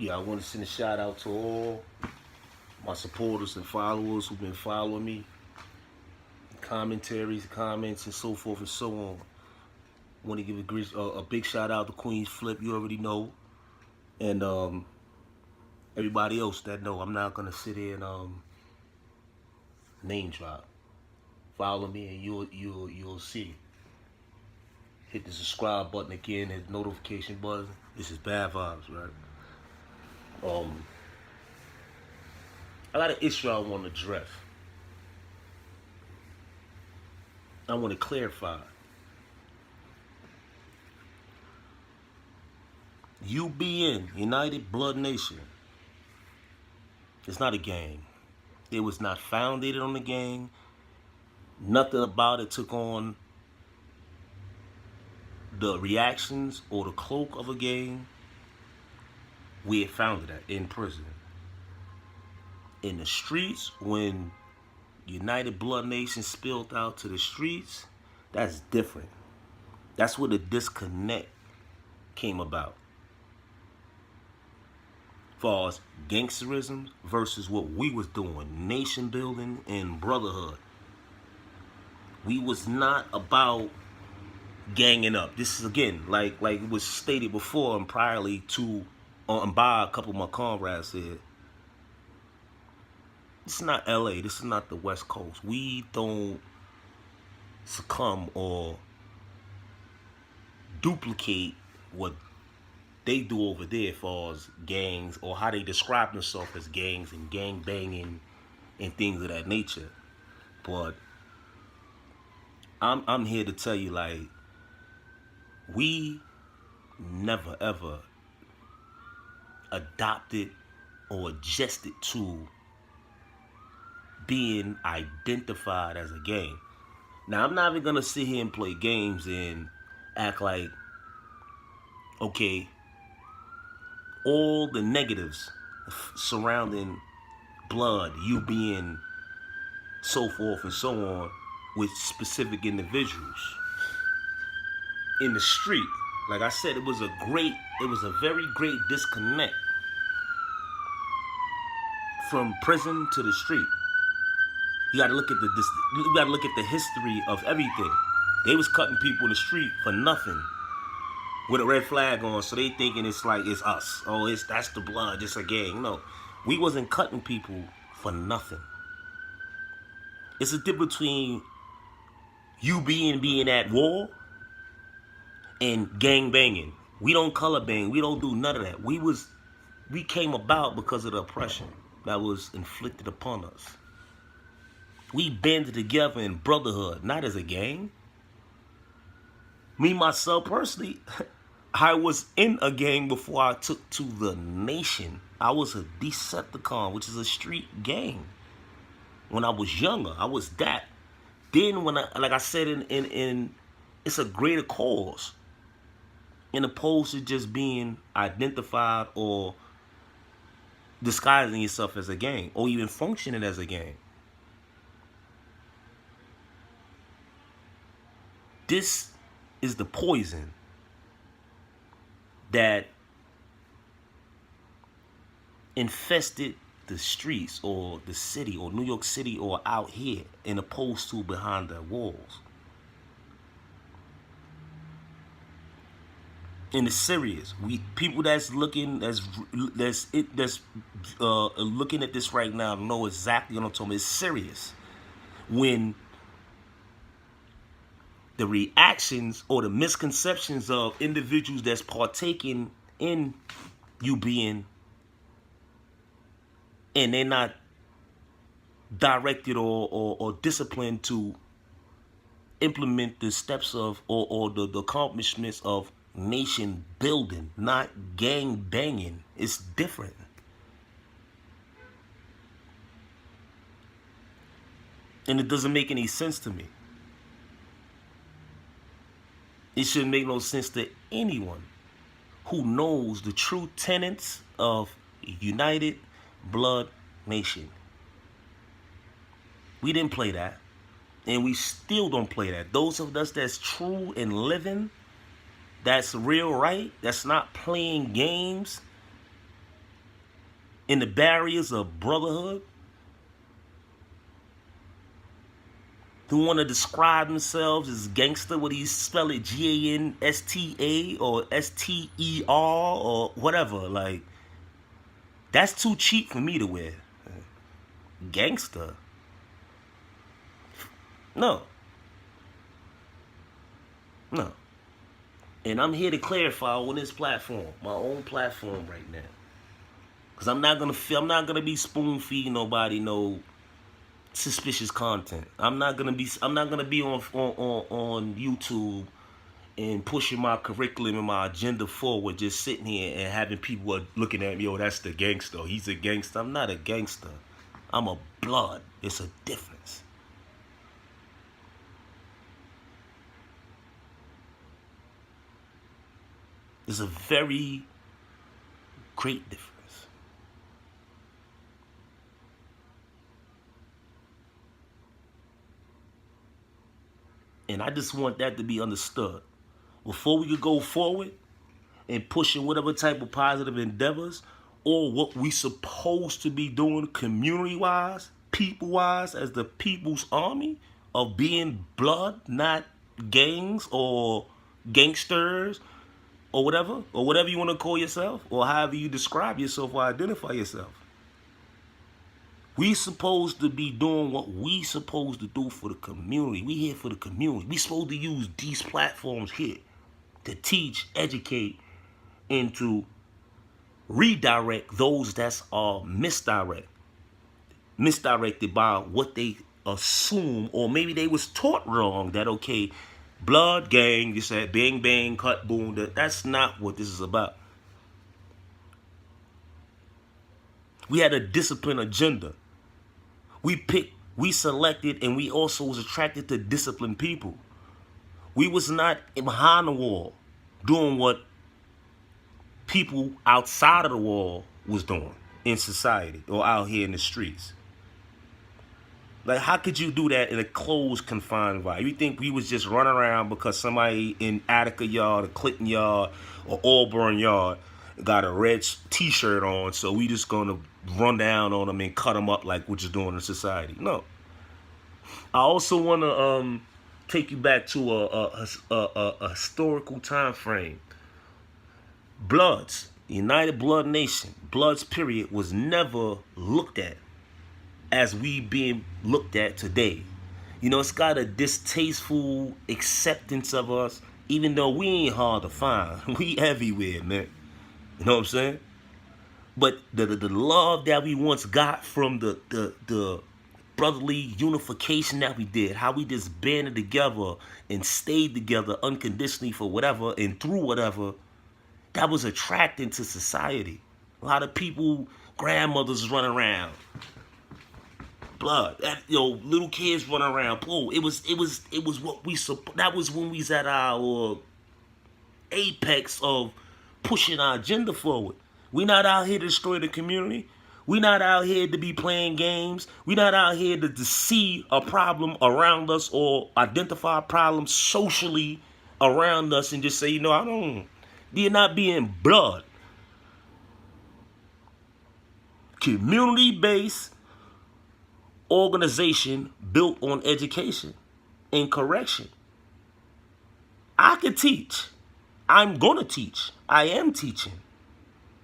Yeah, I want to send a shout out to all my supporters and followers who've been following me, commentaries, comments, and so forth and so on. I want to give a big shout out to Queen's Flip. You already know, and everybody else that know. I'm not gonna sit here and name drop. Follow me, and you'll see. Hit the subscribe button again, hit the notification button. This is Bad Vibes, right? I got an issue I want to address. I want to clarify. UBN, United Blood Nation, it's not a gang. It was not founded on a gang. Nothing about it took on the reactions or the cloak of a gang. We had founded that in prison. In the streets, when United Blood Nation spilled out to the streets, that's different. That's where the disconnect came about. As far as gangsterism versus what we was doing, nation building and brotherhood. We was not about ganging up. This is again, like it was stated before and priorly to and by a couple of my comrades said. This is not LA. This is not the West Coast. We don't succumb or duplicate what they do over there as far as gangs or how they describe themselves as gangs and gang banging and things of that nature. But I'm here to tell you, like, we never ever adopted or adjusted to being identified as a gang. Now, I'm not even gonna sit here and play games and act like, okay, all the negatives surrounding blood, you being so forth and so on with specific individuals in the street. Like I said, it was a very great disconnect from prison to the street. You gotta look at the history of everything. They was cutting people in the street for nothing with a red flag on, so they thinking it's like it's us. Oh, that's the blood, it's a gang. No, we wasn't cutting people for nothing. It's a difference between you being at war and gang banging. We don't color bang. We don't do none of that. We came about because of the oppression that was inflicted upon us. We banded together in brotherhood, not as a gang. Me, myself, personally, I was in a gang before I took to the nation. I was a Decepticon, which is a street gang. When I was younger, I was that. Then when like I said, in it's a greater cause. In opposed to just being identified or disguising yourself as a gang or even functioning as a gang. This is the poison that infested the streets or the city or New York City or out here in opposed to behind the walls. And it's serious. People that's looking looking at this right now know exactly what I'm talking about. It's serious when the reactions or the misconceptions of individuals that's partaking in you being, and they're not directed or disciplined to implement the steps of or the accomplishments of nation building, not gang banging. It's different. And it doesn't make any sense to me. It shouldn't make no sense to anyone who knows the true tenets of United Blood Nation. We didn't play that. And we still don't play that. Those of us that's true and living, that's real right, that's not playing games, in the barriers of brotherhood, who want to describe themselves as gangster, what he spell it Gansta or Ster or whatever. Like, that's too cheap for me to wear. Gangster? No. No. And I'm here to clarify on this platform, my own platform right now. Cause I'm not gonna be spoon feeding nobody no suspicious content. I'm not gonna be on YouTube and pushing my curriculum and my agenda forward, just sitting here and having people looking at me, oh, that's the gangster. He's a gangster. I'm not a gangster. I'm a blood. It's a difference. There's a very great difference. And I just want that to be understood. Before we could go forward and pushing whatever type of positive endeavors or what we supposed to be doing community-wise, people-wise, as the people's army of being blood, not gangs or gangsters or whatever you want to call yourself, or however you describe yourself or identify yourself. We supposed to be doing what we supposed to do for the community. We here for the community. We supposed to use these platforms here to teach, educate, and to redirect those that are misdirected by what they assume, or maybe they was taught wrong, that okay, blood, gang, you said bang bang, cut, boom. That's not what this is about. We had a discipline agenda. We picked, we selected, and we also was attracted to disciplined people. We was not behind the wall doing what people outside of the wall was doing in society or out here in the streets. Like, how could you do that in a closed, confined environment? You think we was just running around because somebody in Attica Yard or Clinton Yard or Auburn Yard got a red t-shirt on, so we just gonna run down on them and cut them up like we're just doing in society? No. I also want to take you back to a historical time frame. Bloods, United Blood Nation, Bloods period, was never looked at as we being looked at today. You know, it's got a distasteful acceptance of us, even though we ain't hard to find. We everywhere, man. You know what I'm saying? But the love that we once got from the brotherly unification that we did, how we just banded together and stayed together unconditionally for whatever and through whatever, that was attracting to society. A lot of people, grandmothers running around, blood, little kids running around. Oh, it was what we that was when we was at our apex of pushing our agenda forward. We not out here to destroy the community. We not out here to be playing games. We not out here to see a problem around us or identify a problem socially around us and just say, you're not being blood. Community-based organization built on education and correction. I could teach. I'm gonna teach. I am teaching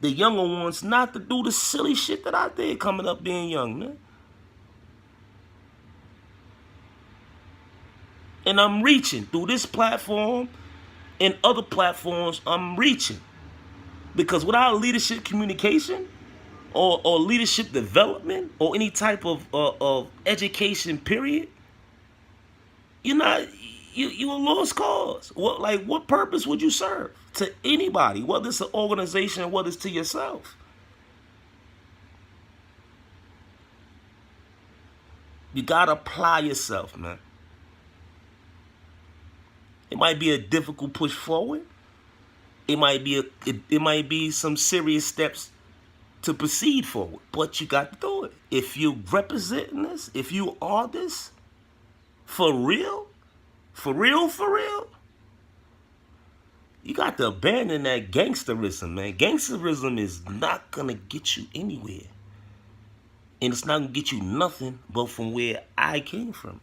the younger ones not to do the silly shit that I did coming up being young, man. And I'm reaching through this platform and other platforms. I'm reaching because without leadership communication or leadership development or any type of education, period, you're a lost cause. What purpose would you serve to anybody, whether it's an organization or whether it's to yourself? You gotta apply yourself, man. It might be a difficult push forward. It might be some serious steps to proceed forward, but you got to do it. If you representing this, if you are this, for real, you got to abandon that gangsterism, man. Gangsterism is not gonna get you anywhere. And it's not going to get you nothing but from where I came from.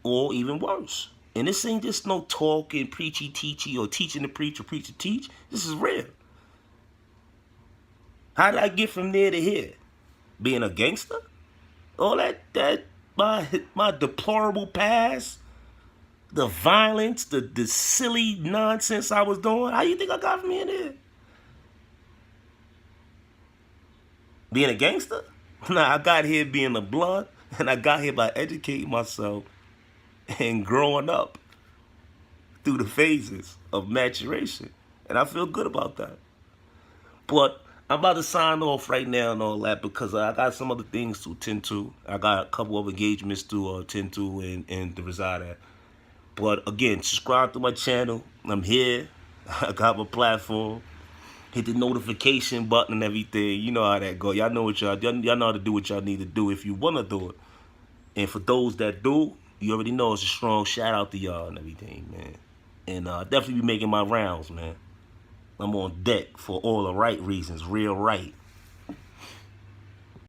Or even worse. And this ain't just no talking, preachy, teachy, or teaching to preach or preach to teach. This is real. How did I get from there to here? Being a gangster? All that my deplorable past, the violence, the silly nonsense I was doing. How you think I got from here to there? Being a gangster? Nah, I got here being a blood, and I got here by educating myself and growing up through the phases of maturation. And I feel good about that. But I'm about to sign off right now and all that because I got some other things to attend to. I got a couple of engagements to attend to and to reside at. But again, subscribe to my channel. I'm here. I got my platform. Hit the notification button and everything. You know how that go. Y'all know what y'all know how to do what y'all need to do if you want to do it. And for those that do, you already know it's a strong shout out to y'all and everything, man. And definitely be making my rounds, man. I'm on deck for all the right reasons, real right.